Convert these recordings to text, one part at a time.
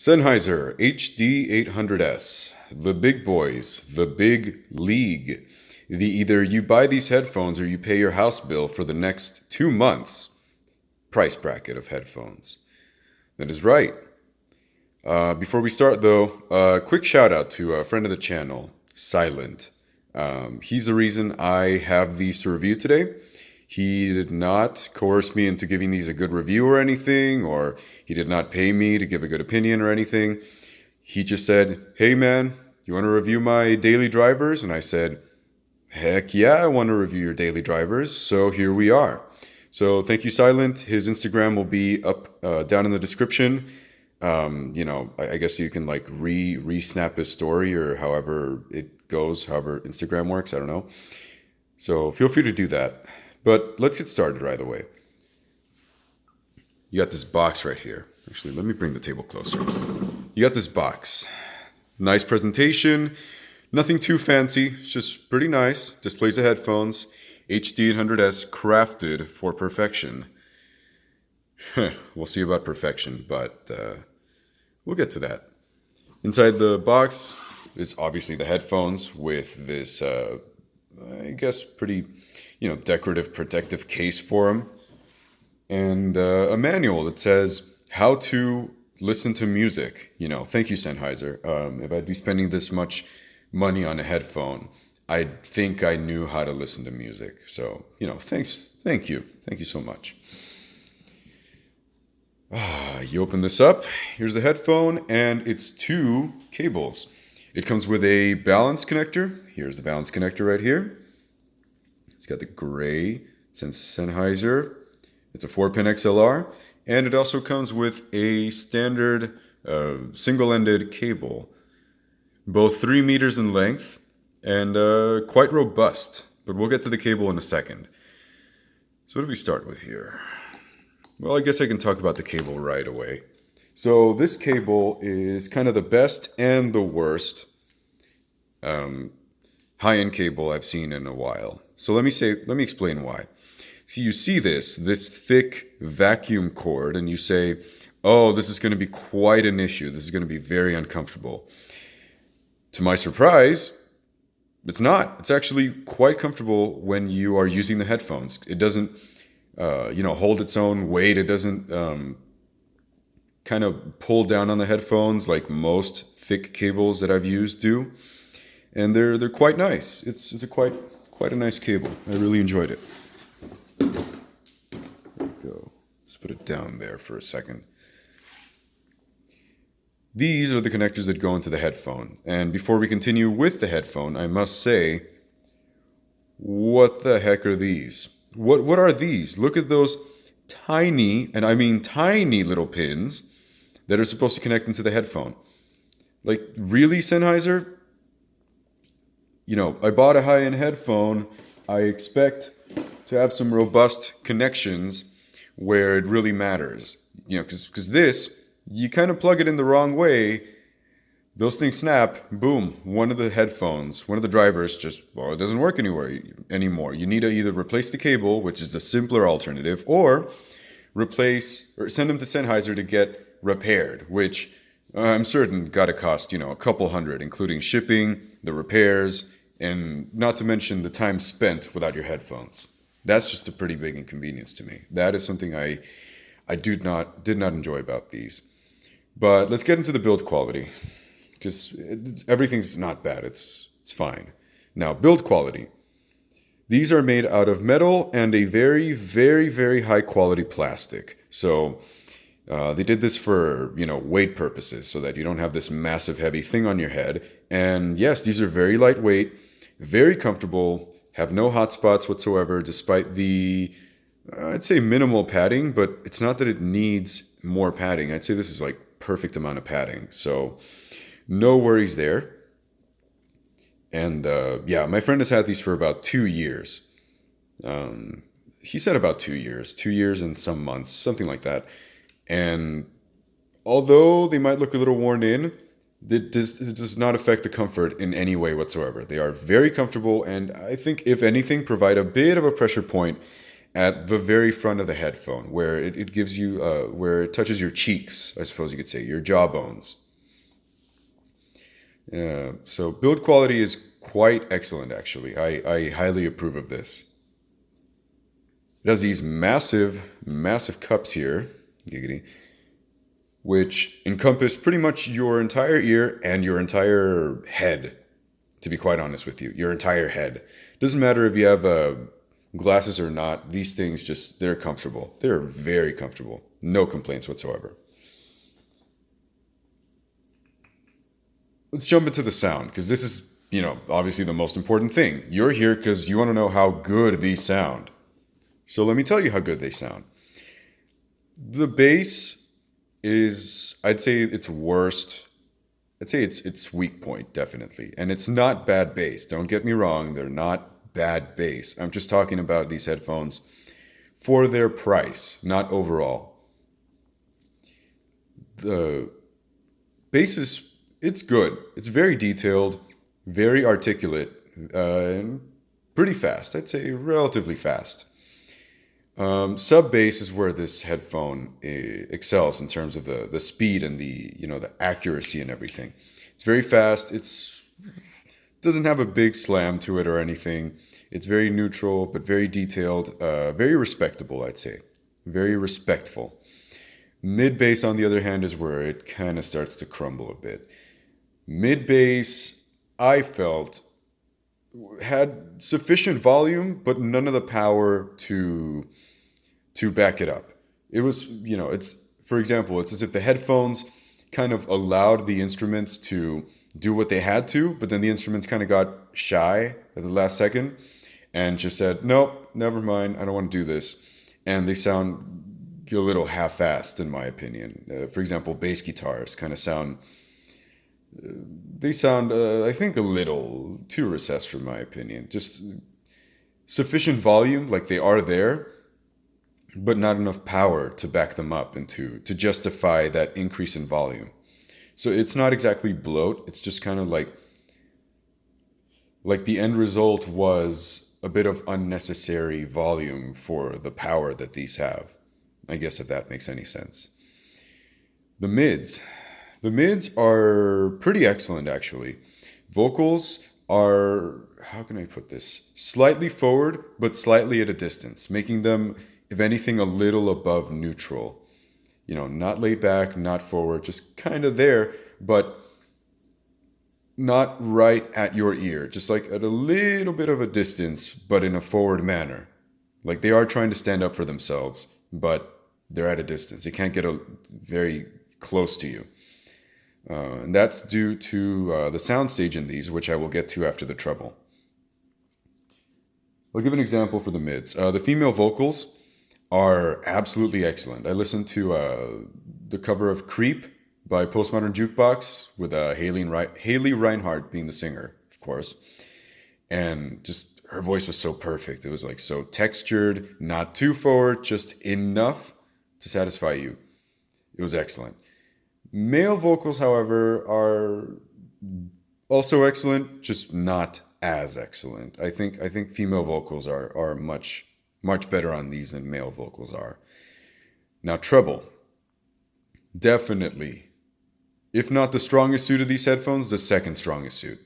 Sennheiser HD800S, the big boys, the big league. Either you buy these headphones or you pay your house bill for the next 2 months. Price bracket of headphones. That is right. Before we start though, a quick shout out to a friend of the channel, Silent. He's the reason I have these to review today. He did not coerce me into giving these a good review or anything, or he did not pay me to give a good opinion or anything. He just said, "Hey man, you want to review my daily drivers?" And I said, "Heck yeah, I want to review your daily drivers." So here we are. So thank you, Silent. His Instagram will be up down in the description. I guess you can like re-snap his story or however it goes, however Instagram works. I don't know. So feel free to do that. But let's get started right away. You got this box right here. Actually, let me bring the table closer. You got this box. Nice presentation. Nothing too fancy. It's just pretty nice. Displays of headphones. HD800S crafted for perfection. We'll see about perfection, but we'll get to that. Inside the box is obviously the headphones with this, I guess, pretty, decorative protective case for them. And a manual that says how to listen to music. Thank you, Sennheiser. If I'd be spending this much money on a headphone, I think I knew how to listen to music. So, thanks. Thank you. Thank you so much. You open this up. Here's the headphone, and it's 2 cables. It comes with a balance connector. Here's the balance connector right here. It's got the gray Sennheiser. It's a 4-pin XLR, and it also comes with a standard single-ended cable, both 3 meters in length and quite robust. But we'll get to the cable in a second. So what do we start with here? Well, I guess I can talk about the cable right away. So this cable is kind of the best and the worst high-end cable I've seen in a while. So let me explain why. So you see this thick vacuum cord and you say, oh, this is going to be quite an issue. This is going to be very uncomfortable. To my surprise, it's not. It's actually quite comfortable when you are using the headphones. It doesn't, hold its own weight. It doesn't kind of pull down on the headphones like most thick cables that I've used do. And they're quite nice. It's a quite a nice cable. I really enjoyed it. There we go. Let's put it down there for a second. These are the connectors that go into the headphone. And before we continue with the headphone, I must say, what the heck are these? What are these? Look at those tiny, and I mean tiny little pins that are supposed to connect into the headphone. Like, really, Sennheiser? I bought a high-end headphone. I expect to have some robust connections where it really matters. Because this, you kind of plug it in the wrong way, those things snap, boom, one of the drivers it doesn't work anymore. You need to either replace the cable, which is the simpler alternative, or send them to Sennheiser to get repaired, which I'm certain got to cost, a couple hundred, including shipping, the repairs, and not to mention the time spent without your headphones. That's just a pretty big inconvenience to me. That is something I did not enjoy about these. But let's get into the build quality, because everything's not bad. It's fine. Now, build quality. These are made out of metal and a very, very, very high quality plastic. So they did this for, weight purposes, so that you don't have this massive heavy thing on your head. And yes, these are very lightweight, very comfortable, have no hot spots whatsoever, despite the, I'd say minimal padding, but it's not that it needs more padding. I'd say this is like perfect amount of padding. So no worries there. And my friend has had these for about 2 years. He said about 2 years, 2 years and some months, something like that. And although they might look a little worn in, it does not affect the comfort in any way whatsoever. They are very comfortable, and I think, if anything, provide a bit of a pressure point at the very front of the headphone, where it gives you, where it touches your cheeks, I suppose you could say, your jawbones. So build quality is quite excellent, actually. I highly approve of this. It has these massive, massive cups here, giggity, which encompass pretty much your entire ear and your entire head, to be quite honest with you. Your entire head. Doesn't matter if you have glasses or not. These things just, they're comfortable. They're very comfortable. No complaints whatsoever. Let's jump into the sound, because this is, obviously the most important thing. You're here because you want to know how good these sound. So let me tell you how good they sound. The bass is, I'd say it's worst. I'd say it's weak point, definitely. And it's not bad bass. Don't get me wrong. They're not bad bass. I'm just talking about these headphones for their price, not overall. The bass is, it's good. It's very detailed, very articulate, and pretty fast. I'd say relatively fast. Sub bass is where this headphone excels in terms of the speed and the accuracy and everything. It's very fast. Doesn't have a big slam to it or anything. It's very neutral but very detailed, very respectable, I'd say. Very respectful. Mid bass, on the other hand, is where it kind of starts to crumble a bit. Mid bass, I felt, had sufficient volume, but none of the power to back it up. It was, it's, for example, it's as if the headphones kind of allowed the instruments to do what they had to, but then the instruments kind of got shy at the last second and just said, nope, never mind, I don't want to do this. And they sound a little half-assed, in my opinion. For example, bass guitars kind of sound, I think, a little too recessed, for my opinion. Just sufficient volume, like they are there, but not enough power to back them up and to justify that increase in volume. So it's not exactly bloat. It's just kind of like the end result was a bit of unnecessary volume for the power that these have. I guess if that makes any sense. The mids are pretty excellent, actually. Vocals are, how can I put this? Slightly forward, but slightly at a distance, making them, if anything, a little above neutral. Not laid back, not forward, just kind of there, but not right at your ear. Just like at a little bit of a distance, but in a forward manner. Like they are trying to stand up for themselves, but they're at a distance. They can't get very close to you. And that's due to the soundstage in these, which I will get to after the treble. I'll give an example for the mids. The female vocals are absolutely excellent. I listened to the cover of Creep by Postmodern Jukebox with Haley Reinhardt being the singer, of course. And just her voice was so perfect. It was like so textured, not too forward, just enough to satisfy you. It was excellent. Male vocals, however, are also excellent, just not as excellent. I think female vocals are much better on these than male vocals are. Now treble, definitely, if not the strongest suit of these headphones, the second strongest suit.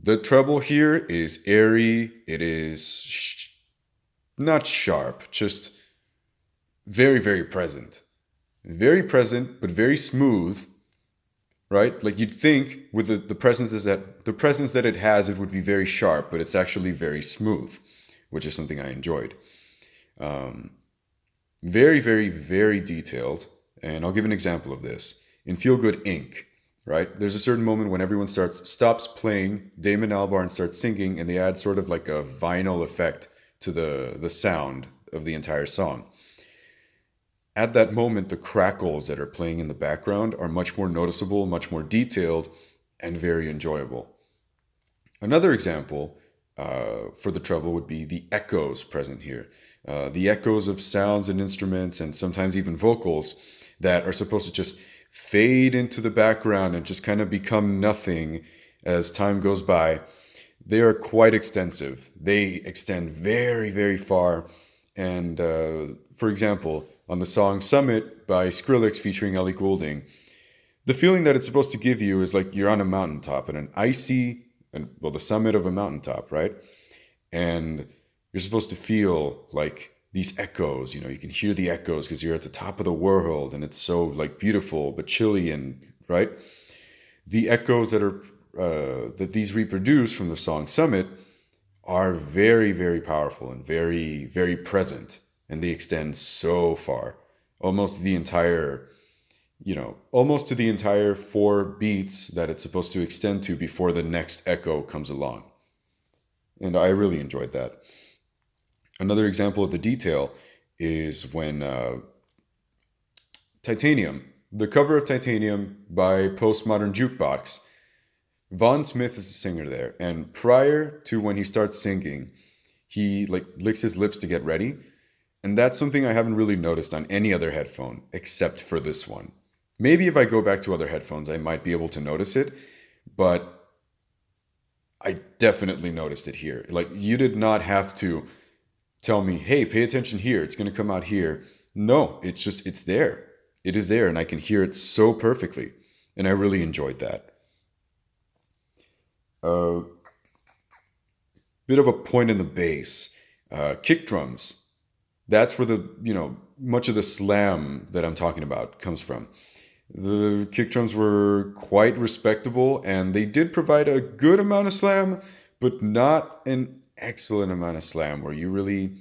The treble here is airy. It is not sharp, just very, very present. Very present, but very smooth, right? Like you'd think with the presence that it has, it would be very sharp, but it's actually very smooth, which is something I enjoyed. Very, very, very detailed. And I'll give an example of this. In Feel Good Inc., right? There's a certain moment when everyone stops playing, Damon Albarn starts singing, and they add sort of like a vinyl effect to the sound of the entire song. At that moment, the crackles that are playing in the background are much more noticeable, much more detailed, and very enjoyable. Another example for the treble would be the echoes present here. The echoes of sounds and instruments and sometimes even vocals that are supposed to just fade into the background and just kind of become nothing as time goes by. They are quite extensive. They extend very, very far And for example, on the song Summit by Skrillex featuring Ellie Goulding, the feeling that it's supposed to give you is like you're on a mountaintop and an icy, and well, the summit of a mountaintop, right? And you're supposed to feel like these echoes, you know, you can hear the echoes because you're at the top of the world and it's so like beautiful but chilly, and right? The echoes that are that these reproduce from the song Summit are very, very powerful and very, very present, and they extend so far, almost the entire, you know, almost to the entire 4 beats that it's supposed to extend to before the next echo comes along. And I really enjoyed that. Another example of the detail is when Titanium, the cover of Titanium by Postmodern Jukebox, Vaughn Smith is the singer there. And prior to when he starts singing, he like licks his lips to get ready. And that's something I haven't really noticed on any other headphone except for this one. Maybe if I go back to other headphones, I might be able to notice it, but I definitely noticed it here. Like, you did not have to tell me, hey, pay attention here, it's going to come out here. No, it's just, it's there. It is there, and I can hear it so perfectly. And I really enjoyed that. Bit of a point in the bass. Kick drums. That's where the, you know, much of the slam that I'm talking about comes from. The kick drums were quite respectable, and they did provide a good amount of slam, but not an excellent amount of slam where you really,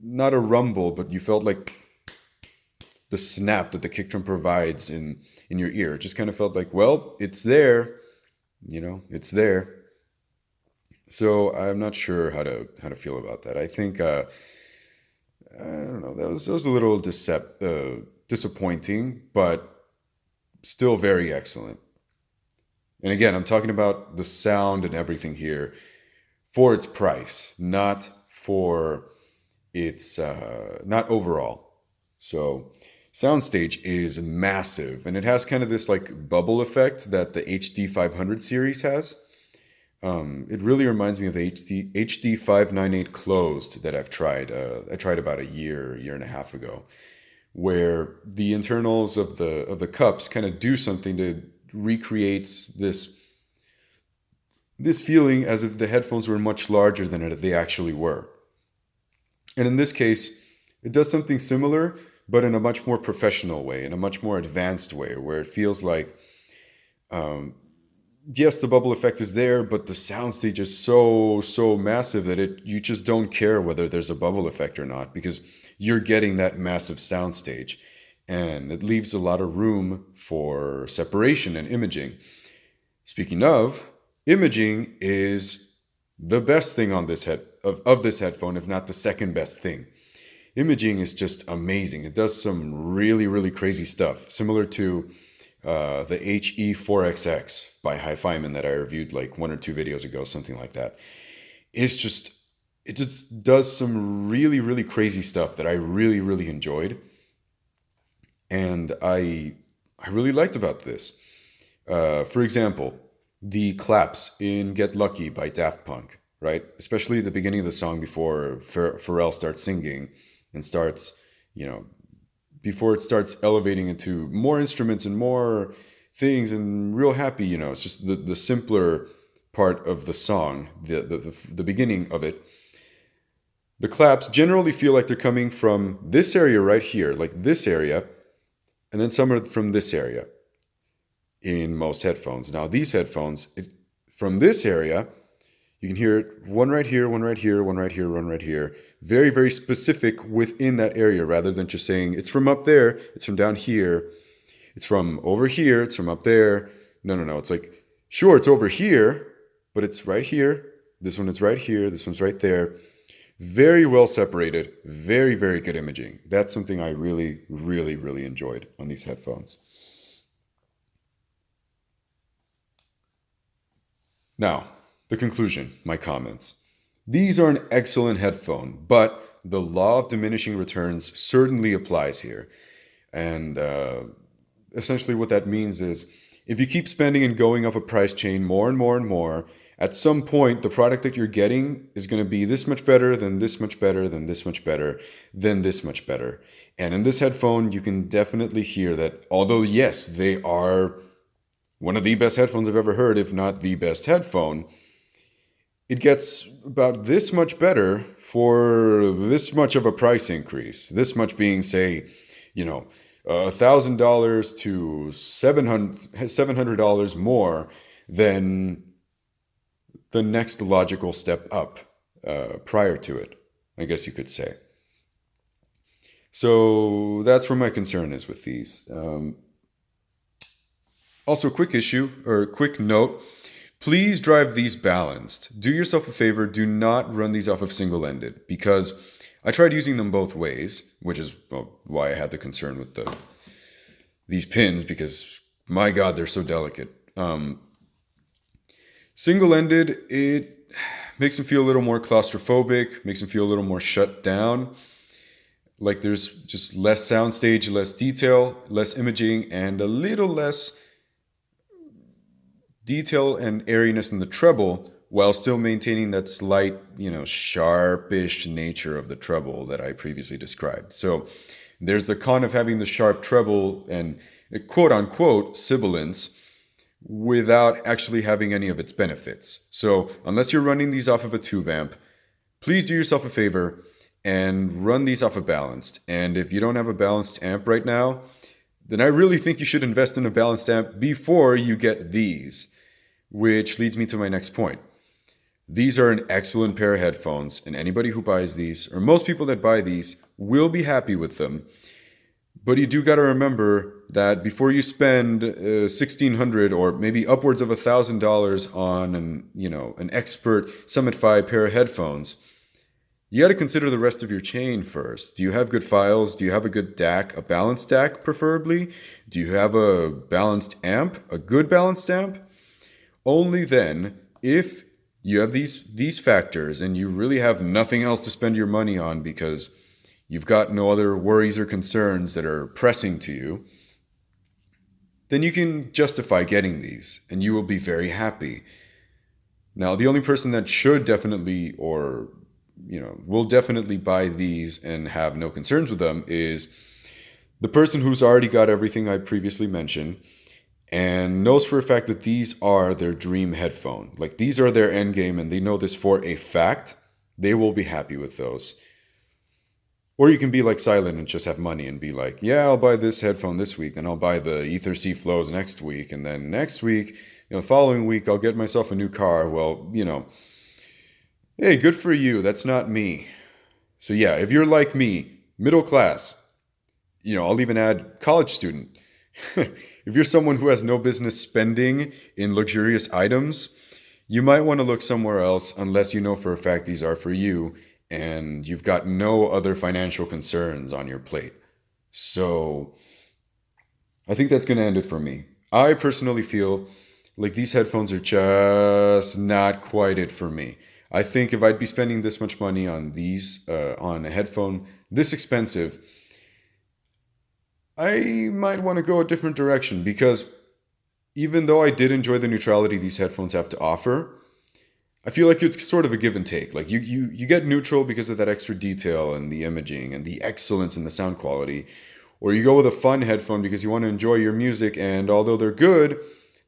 not a rumble, but you felt like the snap that the kick drum provides in your ear. It just kind of felt like, well, it's there, you know, it's there. So I'm not sure how to feel about that. I think I don't know, that was a little disappointing, but still very excellent. And again, I'm talking about the sound and everything here for its price, not for its not overall. So soundstage is massive, and it has kind of this like bubble effect that the HD500 series has. It really reminds me of the HD598 closed that I've tried. I tried about a year and a half ago, where the internals of the cups kind of do something to recreate this feeling as if the headphones were much larger than they actually were. And in this case, it does something similar, but in a much more professional way, in a much more advanced way, where it feels like, yes, the bubble effect is there, but the soundstage is so massive that you just don't care whether there's a bubble effect or not, because you're getting that massive soundstage, and it leaves a lot of room for separation and imaging. Speaking of, imaging is the best thing on this of this headphone, if not the second best thing. Imaging is just amazing. It does some really, really crazy stuff, similar to the HE-4XX by Hifiman that I reviewed like 1 or 2 videos ago, something like that. It just does some really, really crazy stuff that I really, really enjoyed. And I really liked about this. For example, the claps in Get Lucky by Daft Punk, right? Especially at the beginning of the song before Pharrell starts singing and starts, you know, before it starts elevating into more instruments and more things and real happy, you know, it's just the simpler part of the song, the beginning of it. The claps generally feel like they're coming from this area right here, like this area, and then some are from this area in most headphones. Now these headphones, from this area, you can hear it one right here, one right here, one right here, one right here. Very, very specific within that area, rather than just saying it's from up there, it's from down here, it's from over here, it's from up there. No. It's like, sure, it's over here, but it's right here. This one is right here. This one's right there. Very well separated. Very, very good imaging. That's something I really, really, really enjoyed on these headphones. Now, the conclusion, my comments. These are an excellent headphone, but the law of diminishing returns certainly applies here. And essentially what that means is if you keep spending and going up a price chain more and more and more, At some point, the product that you're getting is going to be this much better, than this much better, than this much better, than this much better. And in this headphone, you can definitely hear that, although yes, they are one of the best headphones I've ever heard, if not the best headphone, it gets about this much better for this much of a price increase. This much being, say, $1,000 to $700 more than the next logical step up prior to it, I guess you could say. So that's where my concern is with these. Also, quick note, please drive these balanced. Do yourself a favor, do not run these off of single-ended, because I tried using them both ways, which is why I had the concern with these pins, because my God, they're so delicate. Single-ended, it makes them feel a little more claustrophobic, makes them feel a little more shut down. Like there's just less soundstage, less detail, less imaging, and a little less detail and airiness in the treble, while still maintaining that slight, sharpish nature of the treble that I previously described. So there's the con of having the sharp treble and quote-unquote sibilance without actually having any of its benefits. So unless you're running these off of a tube amp, please do yourself a favor and run these off a balanced. And if you don't have a balanced amp right now, then I really think you should invest in a balanced amp before you get these, which leads me to my next point. These are an excellent pair of headphones, and anybody who buys these, or most people that buy these, will be happy with them. But you do got to remember that before you spend $1,600 or maybe upwards of $1,000 on an expert Summit 5 pair of headphones, you got to consider the rest of your chain first. Do you have good files? Do you have a good DAC, a balanced DAC preferably? Do you have a balanced amp, a good balanced amp? Only then, if you have these factors and you really have nothing else to spend your money on because you've got no other worries or concerns that are pressing to you, then you can justify getting these and you will be very happy. Now, the only person that should definitely will definitely buy these and have no concerns with them is the person who's already got everything I previously mentioned and knows for a fact that these are their dream headphone. Like, these are their end game and they know this for a fact. They will be happy with those. Or you can be like Silent and just have money and be like, yeah, I'll buy this headphone this week, then I'll buy the Ether C Flows next week, and then next week, following week, I'll get myself a new car. Well, hey, good for you. That's not me. So yeah, if you're like me, middle class, I'll even add college student. If you're someone who has no business spending in luxurious items, you might want to look somewhere else unless you know for a fact these are for you and you've got no other financial concerns on your plate. So I think that's going to end it for me. I personally feel like these headphones are just not quite it for me. I think if I'd be spending this much money on these, on a headphone this expensive, I might want to go a different direction, because even though I did enjoy the neutrality these headphones have to offer, I feel like it's sort of a give and take. Like you get neutral because of that extra detail and the imaging and the excellence in the sound quality, or you go with a fun headphone because you want to enjoy your music, and although they're good,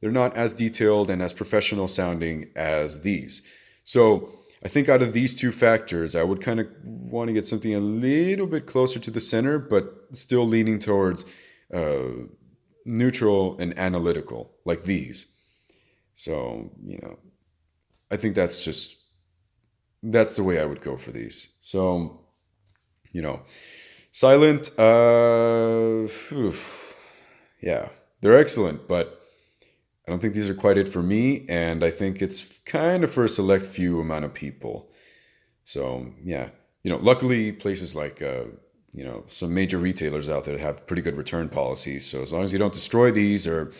they're not as detailed and as professional sounding as these. So I think out of these two factors, I would kind of want to get something a little bit closer to the center, but still leaning towards neutral and analytical, like these. So, I think that's the way I would go for these. So, Silent, yeah, they're excellent, but I don't think these are quite it for me, and I think it's kind of for a select few amount of people. So, yeah, luckily places like, some major retailers out there have pretty good return policies. So as long as you don't destroy these or,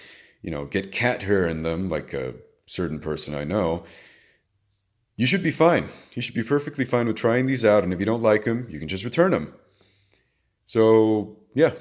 get cat hair in them, like a certain person I know, you should be fine. You should be perfectly fine with trying these out, and if you don't like them, you can just return them. So, yeah,